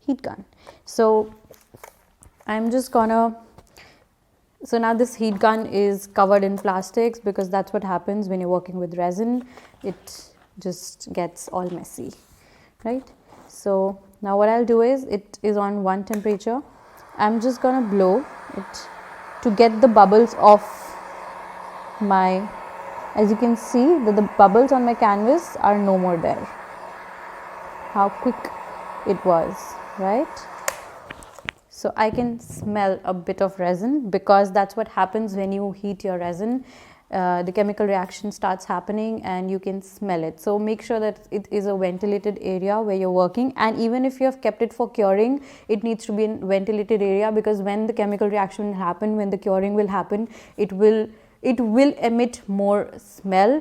heat gun. So I'm just gonna, so now this heat gun is covered in plastics because that's what happens when you're working with resin. It just gets all messy, right? So now what I'll do is, it is on one temperature. I'm just gonna blow it to get the bubbles off my, as you can see that the bubbles on my canvas are no more there. How quick it was, right? So I can smell a bit of resin because that's what happens when you heat your resin. The chemical reaction starts happening and you can smell it. So make sure that it is a ventilated area where you're working, and even if you have kept it for curing, it needs to be in ventilated area, because when the chemical reaction will happen, when the curing will happen, it will emit more smell,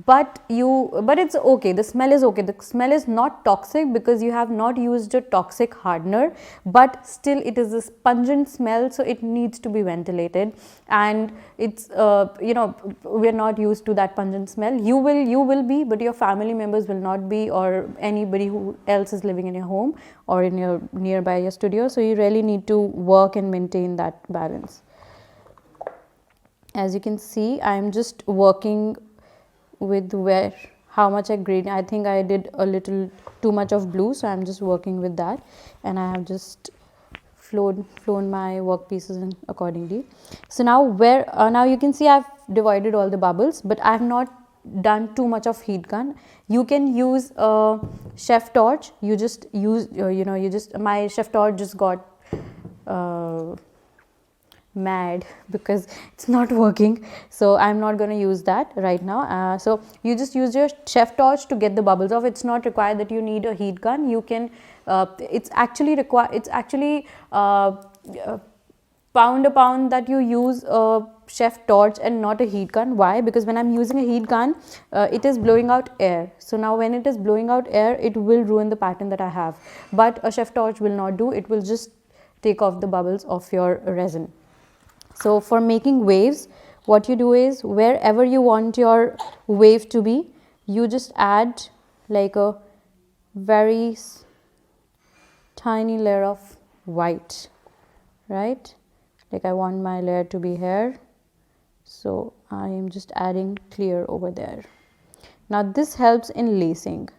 but it's okay, the smell is okay, the smell is not toxic because you have not used a toxic hardener, but still it is a pungent smell, so it needs to be ventilated. And it's we're not used to that pungent smell. You will be, but your family members will not be, or anybody who else is living in your home or in your nearby your studio. So you really need to work and maintain that balance. As you can see, I am just working with how much I grade. I think I did a little too much of blue, so I'm just working with that, and I have just flown my workpieces in accordingly. So now now you can see I've divided all the bubbles, but I have not done too much of heat gun. You can use a chef torch. You just use my chef torch just got mad because it's not working, so I'm not going to use that right now. So you just use your chef torch to get the bubbles off. It's not required that you need a heat gun. You can it's actually pound a pound that you use a chef torch and not a heat gun. Why? Because when I'm using a heat gun, it is blowing out air. So now when it is blowing out air, it will ruin the pattern that I have, but a chef torch will not do. It will just take off the bubbles of your resin. So for making waves, what you do is, wherever you want your wave to be, you just add like a very tiny layer of white, right? Like I want my layer to be here, so I am just adding clear over there. Now this helps in lacing.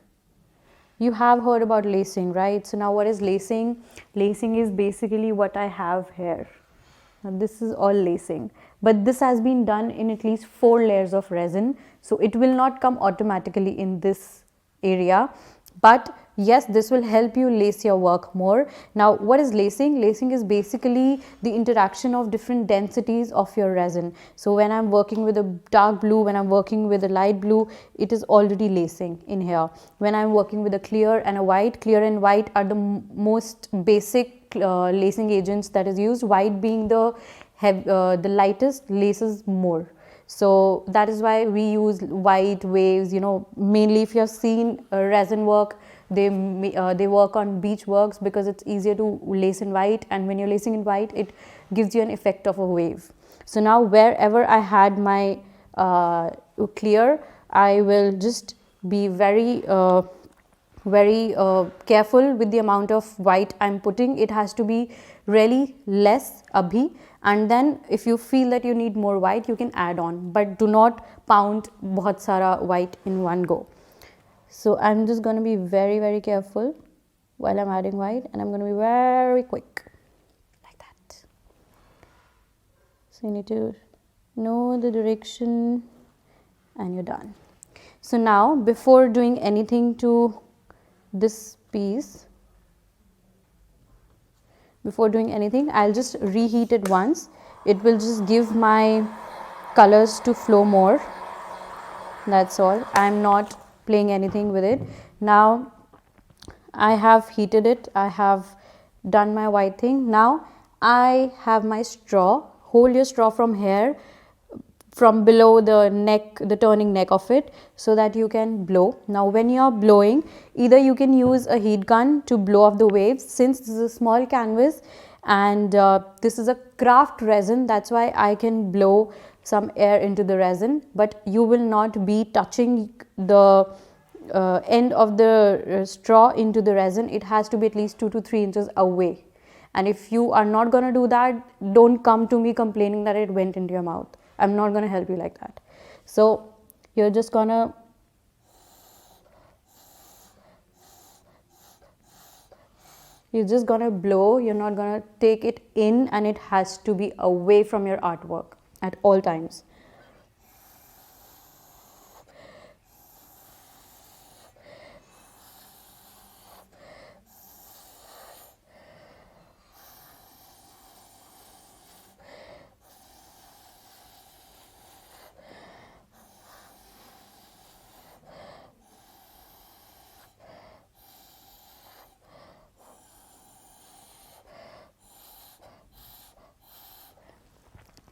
You have heard about lacing, right? So now what is lacing? Lacing is basically what I have here. Now this is all lacing, but this has been done in at least 4 layers of resin, so it will not come automatically in this area, but yes, this will help you lace your work more. Now what is lacing? Lacing is basically the interaction of different densities of your resin. So when I'm working with a dark blue, when I'm working with a light blue, it is already lacing in here. When I'm working with a clear and a white, clear and white are the most basic lacing agents that is used, white being the lightest, laces more. So that is why we use white waves. Mainly if you have seen resin work, they work on beach works because it's easier to lace in white, and when you're lacing in white, it gives you an effect of a wave. So now wherever I had my clear, I will just be very careful with the amount of white I'm putting. It has to be really less abhi, and then if you feel that you need more white, you can add on, but do not pound bahut sara white in one go. So I'm just going to be very careful while I'm adding white, and I'm going to be very quick like that. So you need to know the direction, and you're done. So now before doing anything to this piece, I'll just reheat it once. It will just give my colors to flow more. That's all. I'm not playing anything with it. Now I have heated it. I have done my white thing. Now I have my straw. Hold your straw from here, from below the neck, the turning neck of it, so that you can blow. Now when you are blowing, either you can use a heat gun to blow off the waves. Since this is a small canvas and this is a craft resin, that's why I can blow some air into the resin, but you will not be touching the end of the straw into the resin, it has to be at least 2 to 3 inches away. And if you are not going to do that, don't come to me complaining that it went into your mouth. I'm not going to help you like that. So you're just going to blow. You're not going to take it in, and it has to be away from your artwork at all times.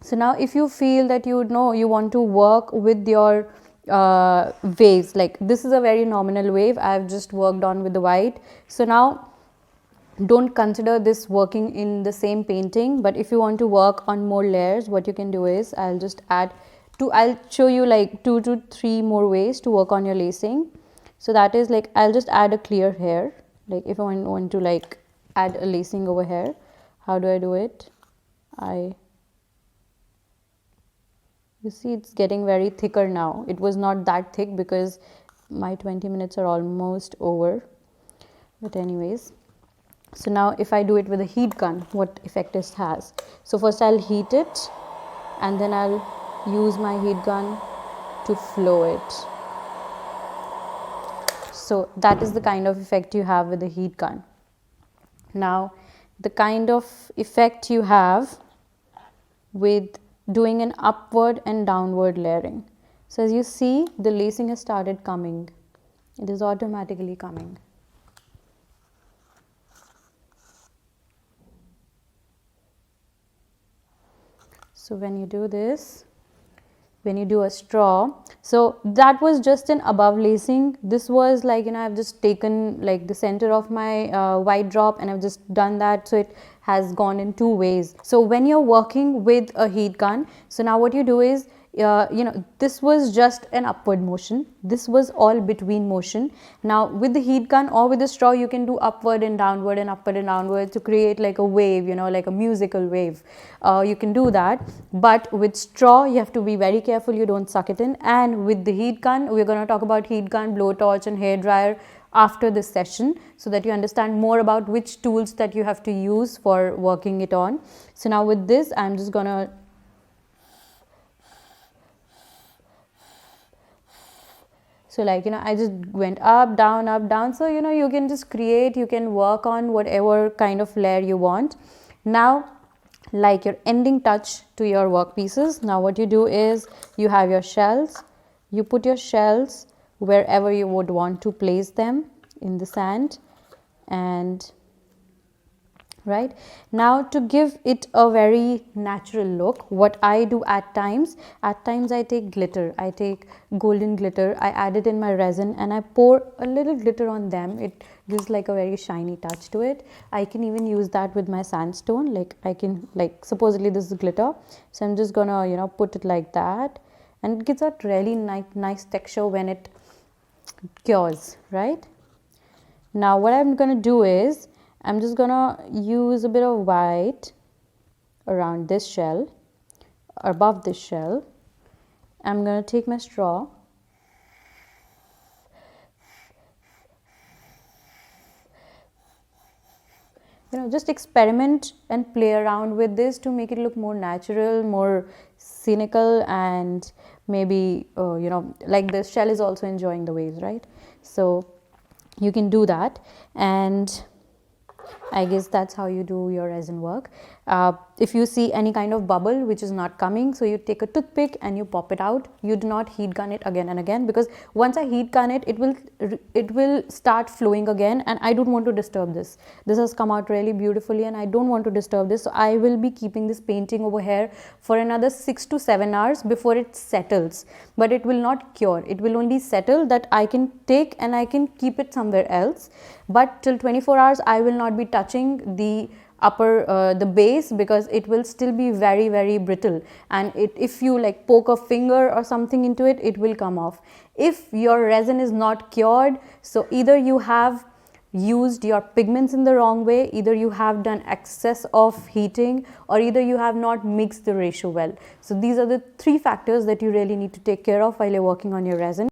So now if you feel that you want to work with your waves, like this is a very nominal wave, I have just worked on with the white. So now don't consider this working in the same painting, but if you want to work on more layers, what you can do is I'll just add I'll show you like 2 to 3 more ways to work on your lacing. So that is like, I'll just add a clear hair. Like if I want to like add a lacing over here, how do I do it? You see it's getting very thicker now. It was not that thick because my 20 minutes are almost over. But anyways, so now if I do it with a heat gun, what effect it has. So first I'll heat it, and then I'll use my heat gun to flow it. So that is the kind of effect you have with the heat gun. Now the kind of effect you have with doing an upward and downward layering. So as you see, the lacing has started coming. It is automatically coming. So when you do this, when you do a straw, so that was just an above lacing. This was like, I've just taken like the center of my white drop and I've just done that. So it has gone in 2 ways. So when you're working with a heat gun, so now what you do is, this was just an upward motion. This was all between motion. Now with the heat gun or with the straw, you can do upward and downward and upward and downward to create like a wave, like a musical wave. You can do that. But with straw, you have to be very careful you don't suck it in. And with the heat gun, we're going to talk about heat gun, blowtorch and hair dryer after this session, so that you understand more about which tools that you have to use for working it on. So now with this, I'm just going to So like, I just went up, down. So, you can just create, you can work on whatever kind of layer you want. Now, like your ending touch to your work pieces, now what you do is you have your shells. You put your shells wherever you would want to place them in the sand, and right now to give it a very natural look, what I do at times I take glitter, I take golden glitter, I add it in my resin and I pour a little glitter on them. It gives like a very shiny touch to it. I can even use that with my sandstone, like I can, like supposedly this is glitter, so I'm just gonna put it like that, and it gives a really nice texture when it cures. Right now what I'm gonna do is I'm just gonna use a bit of white around this shell, above this shell. I'm gonna take my straw, just experiment and play around with this to make it look more natural, more cynical, and maybe like the shell is also enjoying the waves, right? So you can do that, and I guess that's how you do your resin work. If you see any kind of bubble which is not coming, so you take a toothpick and you pop it out. You do not heat gun it again and again, because once I heat gun it, it will start flowing again, and I don't want to disturb this. This has come out really beautifully and I don't want to disturb this, so I will be keeping this painting over here for another 6 to 7 hours before it settles. But it will not cure, it will only settle, that I can take and I can keep it somewhere else. But till 24 hours I will not be touching the the base, because it will still be very brittle, and if you like poke a finger or something into it, it will come off. If your resin is not cured, so either you have used your pigments in the wrong way, either you have done excess of heating, or either you have not mixed the ratio well. So these are the three factors that you really need to take care of while you're working on your resin.